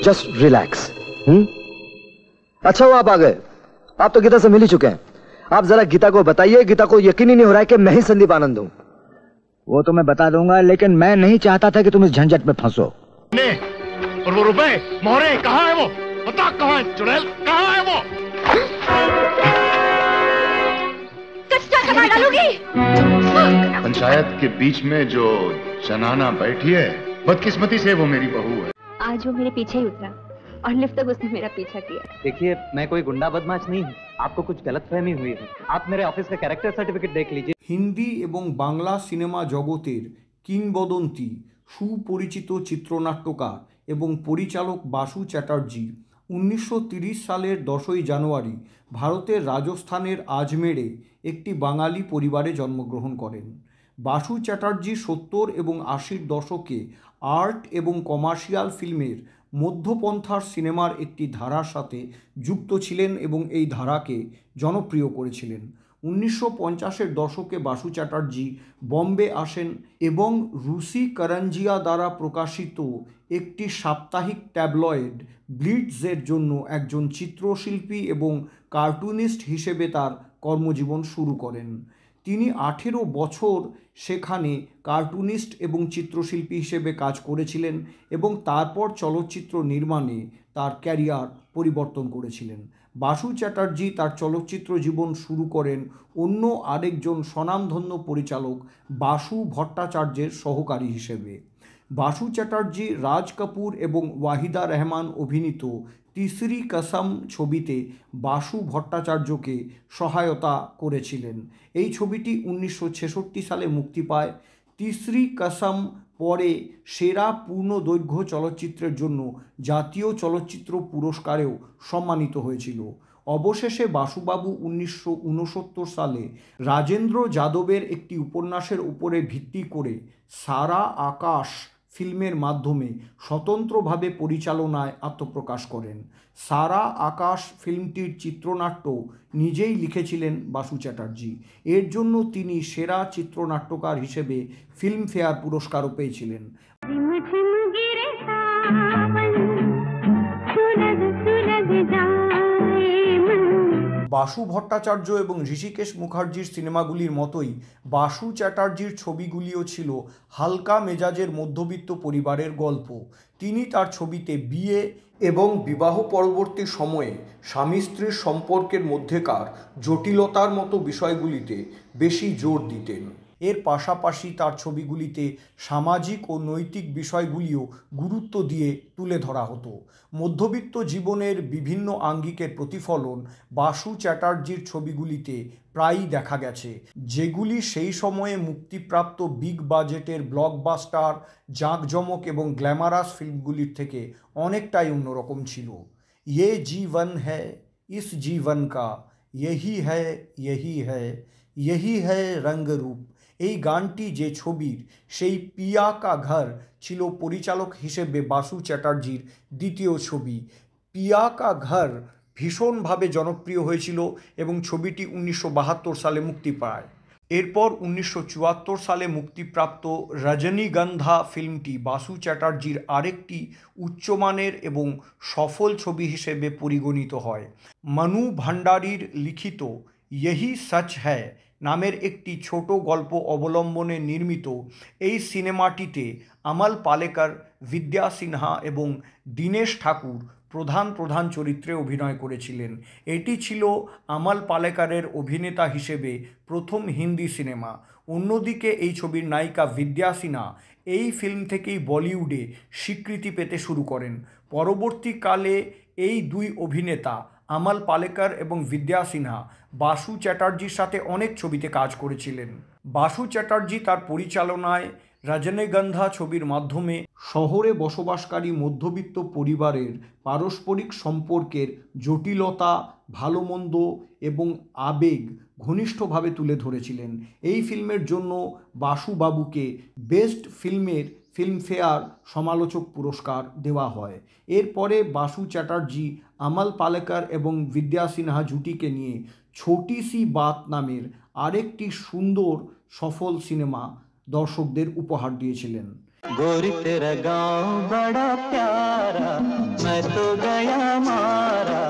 Just relax. अच्छा हुआ आप आ गए। आप तो गीता से मिल ही चुके हैं। आप जरा गीता को बताइए, गीता को यकीन ही नहीं हो रहा है कि मैं ही संदीप आनंद हूं। वो तो मैं बता दूंगा, लेकिन मैं नहीं चाहता था कि तुम इस झंझट में फंसो। और वो रुपए मोहरे कहाँ है? वो बता कहाँ है? चुड़ैल कहाँ है वो? कचरा डालोगी? पंचायत के बीच में जो जनाना बैठी है, बदकिस्मती से वो मेरी बहू है। आज वो मेरे पीछे ही उतरा और लिफ्ट तक उसने मेरा पीछा किया। देखिए, मैं कोई गुंडा बदमाश नहीं हूँ, आपको कुछ गलतफहमी हुई है। आप मेरे ऑफिस का कैरेक्टर सर्टिफिकेट देख लीजिए। हिंदी এবং বাংলা সিনেমা জগতের কিংবদন্তি সুপরিচিত চিত্রনাট্যকার এবং পরিচালক বাসু চ্যাটার্জি 1930 সালের 10ই জানুয়ারি ভারতের রাজস্থানের আজমেরে একটি বাঙালি পরিবারে জন্মগ্রহণ করেন। বাসু চ্যাটার্জি 70 এবং 80-র দশকে আর্ট এবং কমার্শিয়াল ফিল্মের মধ্যপন্থার সিনেমার একটি ধারার সাথে যুক্ত ছিলেন এবং এই ধারাকে জনপ্রিয় করেছিলেন। 1950-এর দশকে বাসু চ্যাটার্জি বম্বে আসেন এবং রুসি করঞ্জিয়া দ্বারা প্রকাশিত একটি সাপ্তাহিক ট্যাবলয়েড ব্লিটজের জন্য একজন চিত্রশিল্পী এবং কার্টুনিস্ট হিসেবে তার কর্মজীবন শুরু করেন। তিনি 18 বছর সেখানে কার্টুনিস্ট এবং চিত্রশিল্পী হিসেবে কাজ করেছিলেন এবং তারপর চলচ্চিত্র নির্মাণে তার ক্যারিয়ার পরিবর্তন করেছিলেন। বাসু চ্যাটার্জি তার চলচ্চিত্র জীবন শুরু করেন অন্য আরেকজন স্বনামধন্য পরিচালক বাসু ভট্টাচার্যের সহকারী হিসেবে। বাসু চ্যাটার্জি রাজ কাপুর এবং ওয়াহিদা রহমান অভিনীত তিসরি কসম ছবিতে বাসু ভট্টাচার্যকে সহায়তা করেছিলেন। এই ছবিটি 1966 সালে মুক্তি পায়। তিসরি কসম পরে সেরা পূর্ণদৈর্ঘ্য চলচ্চিত্রের জন্য জাতীয় চলচ্চিত্র পুরস্কারেও সম্মানিত হয়েছিল। অবশেষে বাসুবাবু 1969 সালে রাজেন্দ্র যাদবের একটি উপন্যাসের উপরে ভিত্তি করে সারা আকাশ ফিল্মের মাধ্যমে স্বতন্ত্রভাবে পরিচালনায় আত্মপ্রকাশ করেন। সারা আকাশ ফিল্মটির চিত্রনাট্য নিজেই লিখেছিলেন বাসু চ্যাটার্জি। এর জন্য তিনি সেরা চিত্রনাট্যকার হিসেবে ফিল্মফেয়ার পুরস্কারও পেয়েছিলেন। বাসু ভট্টাচার্য এবং ঋষিকেশ মুখার্জির সিনেমাগুলির মতোই বাসু চ্যাটার্জির ছবিগুলিও ছিল হালকা মেজাজের মধ্যবিত্ত পরিবারের গল্প। তিনি তার ছবিতে বিয়ে এবং বিবাহ পরবর্তী সময়ে স্বামী স্ত্রীর সম্পর্কের মধ্যেকার জটিলতার মতো বিষয়গুলিতে বেশি জোর দিতেন। এর পাশাপাশি তার ছবিগুলিতে সামাজিক ও নৈতিক বিষয়গুলিও গুরুত্ব দিয়ে তুলে ধরা হতো। মধ্যবিত্ত জীবনের বিভিন্ন আঙ্গিকের প্রতিফলন বাসু চ্যাটার্জির ছবিগুলিতে প্রায়ই দেখা গেছে, যেগুলি সেই সময়ে মুক্তিপ্রাপ্ত বিগ বাজেটের ব্লকবাস্টার, জাঁকজমক এবং গ্ল্যামারাস ফিল্মগুলির থেকে অনেকটাই অন্যরকম ছিল। ये जीवन है इस जीवन का यही है यही है रंगरूप। এই গানটি যে ছবির সেই পিয়া কা ঘর ছিল পরিচালক হিসেবে বাসু চ্যাটার্জির দ্বিতীয় ছবি। পিয়া কা ঘর ভীষণভাবে জনপ্রিয় হয়েছিল এবং ছবিটি 1972 সালে মুক্তি পায়। এরপর 1974 সালে মুক্তিপ্রাপ্ত রজনীগন্ধা ফিল্মটি বাসু চ্যাটার্জির আরেকটি উচ্চমানের এবং সফল ছবি হিসেবে পরিগণিত হয়। মনু ভান্ডারীর লিখিত यही सच है নামের একটি ছোট গল্প অবলম্বনে নির্মিত এই সিনেমাটিতে আমল পালেকর, বিদ্যা সিনহা এবং দীনেশ ঠাকুর প্রধান চরিত্রে অভিনয় করেছিলেন। এটি ছিল আমল পালেকরের অভিনেতা হিসেবে প্রথম হিন্দি সিনেমা। অন্যদিকে এই ছবির নায়িকা বিদ্যা সিনহা এই ফিল্ম থেকেই বলিউডে স্বীকৃতি পেতে শুরু করেন। পরবর্তীকালে এই দুই অভিনেতা আমল পালেকর এবং বিদ্যা সিনহা বাসু চ্যাটার্জির সাথে অনেক ছবিতে কাজ করেছিলেন। বাসু চ্যাটার্জি তার পরিচালনায় রজনীগন্ধা ছবির মাধ্যমে শহরে বসবাসকারী মধ্যবিত্ত পরিবারের পারস্পরিক সম্পর্কের জটিলতা, ভালো মন্দ এবং আবেগ ঘনিষ্ঠভাবে তুলে ধরেছিলেন। এই ফিল্মের জন্য বাসুবাবুকে বেস্ট ফিল্মের ফিল্মফেয়ার সমালোচক পুরস্কার দেওয়া হয়। এরপরে বাসু চ্যাটার্জি আমল পালেকর এবং বিদ্যা সিনহা জুটিকে নিয়ে ছোটি সি বাত নামের আরেকটি সুন্দর সফল সিনেমা দর্শকদের উপহার দিয়েছিলেন। गोरी तेरा गांव बड़ा प्यारा मैं तो गया मारा।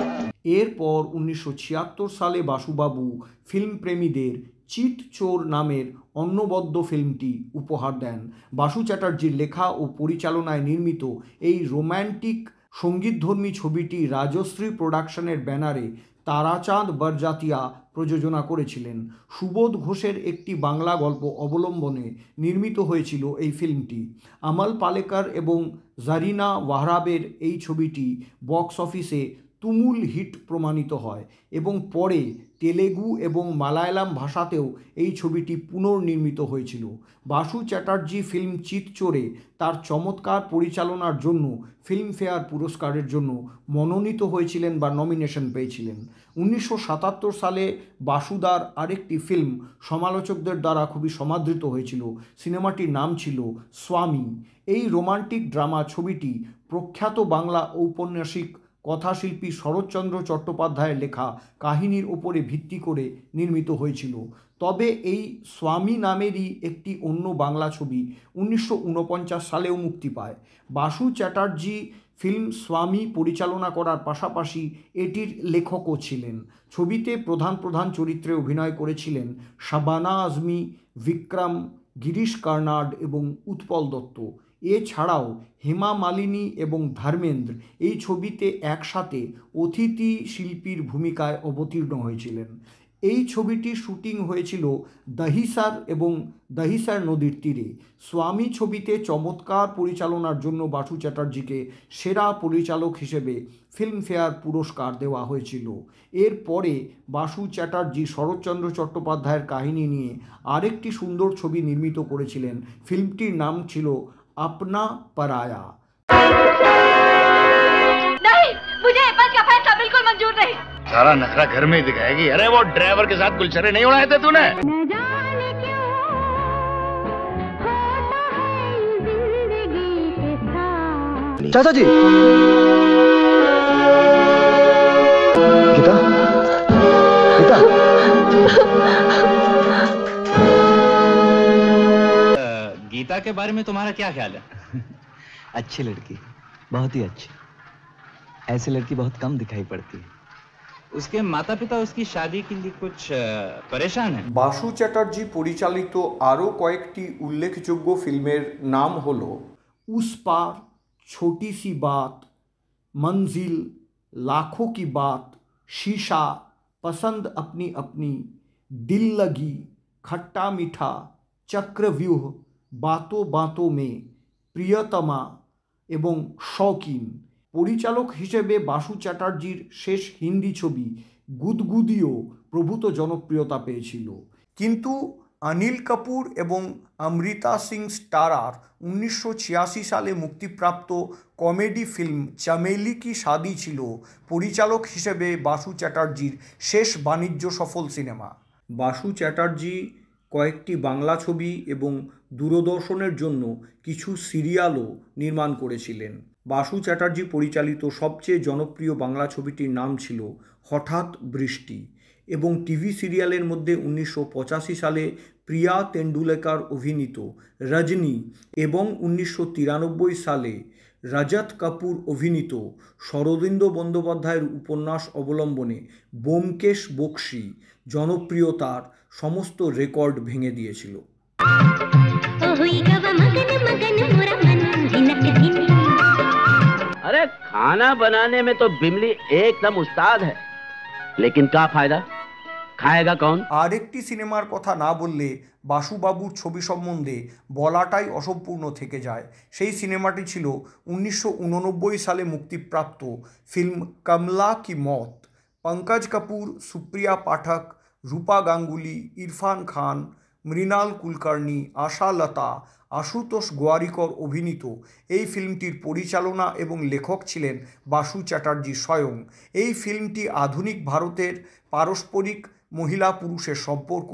এরপর 1976 সালে বাসুবাবু ফিল্মপ্রেমীদের চিত চোর নামের অন্নবদ্য ফিল্মটি উপহার দেন। বাসু চ্যাটার্জির লেখা ও পরিচালনায় নির্মিত এই রোম্যান্টিক সঙ্গীতধর্মী ছবিটি রাজশ্রী প্রোডাকশনের ব্যানারে তারাচাঁদ বরজাতিয়া প্রযোজনা করেছিলেন। সুবোধ ঘোষের একটি বাংলা গল্প অবলম্বনে নির্মিত হয়েছিল এই ফিল্মটি। আমল পালেকার এবং জারিনা ওয়াহরাবের এই ছবিটি বক্স অফিসে তুমুল হিট প্রমাণিত হয় এবং পরে তেলেগু এবং মালায়ালাম ভাষাতেও এই ছবিটি পুনর্নির্মিত হয়েছিল। বাসু চ্যাটার্জি ফিল্ম চিতচোরে তার চমৎকার পরিচালনার জন্য ফিল্মফেয়ার পুরস্কারের জন্য মনোনীত হয়েছিলেন বা নমিনেশন পেয়েছিলেন। 1977 সালে বাসুদার আরেকটি ফিল্ম সমালোচকদের দ্বারা খুবই সমাদৃত হয়েছিল। সিনেমাটির নাম ছিল স্বামী। এই রোমান্টিক ড্রামা ছবিটি প্রখ্যাত বাংলা ঔপন্যাসিক কথাশিল্পী শরৎচন্দ্র চট্টোপাধ্যায়ের লেখা কাহিনীর ওপরে ভিত্তি করে নির্মিত হয়েছিল। তবে এই স্বামী নামেরই একটি অন্য বাংলা ছবি 1949 সালেও মুক্তি পায়। বাসু চ্যাটার্জি ফিল্ম স্বামী পরিচালনা করার পাশাপাশি এটির লেখকও ছিলেন। ছবিতে প্রধান চরিত্রে অভিনয় করেছিলেন শাবানা আজমি, বিক্রম, গিরিশ কার্নাড এবং উৎপল দত্ত। এছাড়াও হেমা মালিনী এবং ধর্মেন্দ্র এই ছবিতে একসাথে অতিথি শিল্পীর ভূমিকায় অবতীর্ণ হয়েছিলেন। এই ছবিটির শুটিং হয়েছিল দহিসার এবং দহিসার নদীর তীরে। স্বামী ছবিতে চমৎকার পরিচালনার জন্য বাসু চ্যাটার্জিকে সেরা পরিচালক হিসেবে ফিল্মফেয়ার পুরস্কার দেওয়া হয়েছিল। এরপরে বাসু চ্যাটার্জি শরৎচন্দ্র চট্টোপাধ্যায়ের কাহিনী নিয়ে আরেকটি সুন্দর ছবি নির্মিত করেছিলেন। ফিল্মটির নাম ছিল अपना पराया। नहीं, मुझे एप्पल का फैसला बिल्कुल मंजूर नहीं। सारा नखरा घर में ही दिखाएगी। अरे वो ड्राइवर के साथ गुलछरे नहीं उड़ाए थे तूने? न जाने क्यों होता है जिंदगी के साथ। चाचा जी, गीता, गीता, गीता के बारे में तुम्हारा क्या ख्याल है? अच्छी लड़की, बहुत ही अच्छी। ऐसी लड़की बहुत कम दिखाई पड़ती है। उसके माता पिता उसकी शादी के लिए कुछ परेशान हैं। বাসু চ্যাটার্জি পরিচালিত আরও কয়েকটি উল্লেখযোগ্য ফিল্মের নাম হল উস পার, ছোটি সি বাত, মঞ্জিল, লাখোं की बात, शीशा, पसंद अपनी अपनी, दिल लगी, खट्टा मीठा, चक्रव्यूह, बातों बातों में, প্রিয়তমা এবং শৌকিন। পরিচালক হিসেবে বাসু চ্যাটার্জির শেষ হিন্দি ছবি গুদগুদিও প্রভূত জনপ্রিয়তা পেয়েছিল। কিন্তু অনিল কাপুর এবং অমৃতা সিং স্টারার 1986 সালে মুক্তিপ্রাপ্ত কমেডি ফিল্ম চমেলি কি শাদি ছিল পরিচালক হিসেবে বাসু চ্যাটার্জির শেষ বাণিজ্য সফল সিনেমা। বাসু চ্যাটার্জি কয়েকটি বাংলা ছবি এবং দূরদর্শনের জন্য কিছু সিরিয়ালও নির্মাণ করেছিলেন। বাসু চ্যাটার্জি পরিচালিত সবচেয়ে জনপ্রিয় বাংলা ছবিটির নাম ছিল হঠাৎ বৃষ্টি এবং টিভি সিরিয়ালের মধ্যে 1985 সালে প্রিয়া তেন্ডুলকর অভিনীত রজনী এবং 1993 সালে রজত কাপুর অভিনীত শরদিন্দু বন্দ্যোপাধ্যায়ের উপন্যাস অবলম্বনে ব্যোমকেশ বক্সী জনপ্রিয়তার সমস্ত রেকর্ড ভেঙে দিয়েছিল। अरे खाना बनाने में तो बिमली एकदम उस्ताद है, लेकिन क्या फायदा, खाएगा कौन? আরেকটি সিনেমার কথা না বললে বাসুবাবুর ছবি সম্বন্ধে বলাটাই অসম্পূর্ণ থেকে যায়। সেই সিনেমাটি ছিল 1989 সালে মুক্তিপ্রাপ্ত ফিল্ম কমলা কি মত। পঙ্কজ কাপুর, সুপ্রিয়া পাঠক, রূপা গাঙ্গুলি, ইরফান খান, মৃণাল কুলকার্নি, আশা লতা, আশুতোষ গোয়ারিকর অভিনীত এই ফিল্মটির পরিচালনা এবং লেখক ছিলেন বাসু চ্যাটার্জি স্বয়ং। এই ফিল্মটি আধুনিক ভারতের পারস্পরিক মহিলা পুরুষের সম্পর্ক,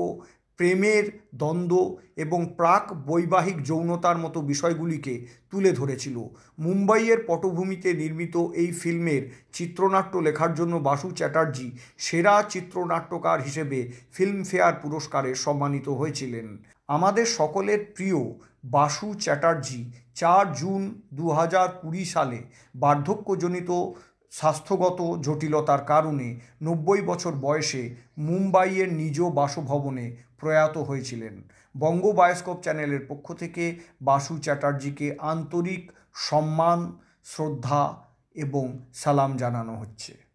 প্রেমের দ্বন্দ্ব এবং প্রাক বৈবাহিক যৌনতার মতো বিষয়গুলিকে তুলে ধরেছিল। মুম্বাইয়ের পটভূমিতে নির্মিত এই ফিল্মের চিত্রনাট্য লেখার জন্য বাসু চ্যাটার্জি সেরা চিত্রনাট্যকার হিসেবে ফিল্মফেয়ার পুরস্কারে সম্মানিত হয়েছিলেন। আমাদের সকলের প্রিয় বাসু চ্যাটার্জি 4 জুন 2020 সালে বার্ধক্যজনিত স্বাস্থ্যগত জটিলতার কারণে 90 বছর বয়সে মুম্বাইয়ের নিজ বাসভবনে প্রয়াত হয়েছিলেন। বঙ্গ বায়োস্কোপ চ্যানেলের পক্ষ থেকে বাসু চ্যাটার্জিকে আন্তরিক সম্মান, শ্রদ্ধা এবং সালাম জানানো হচ্ছে।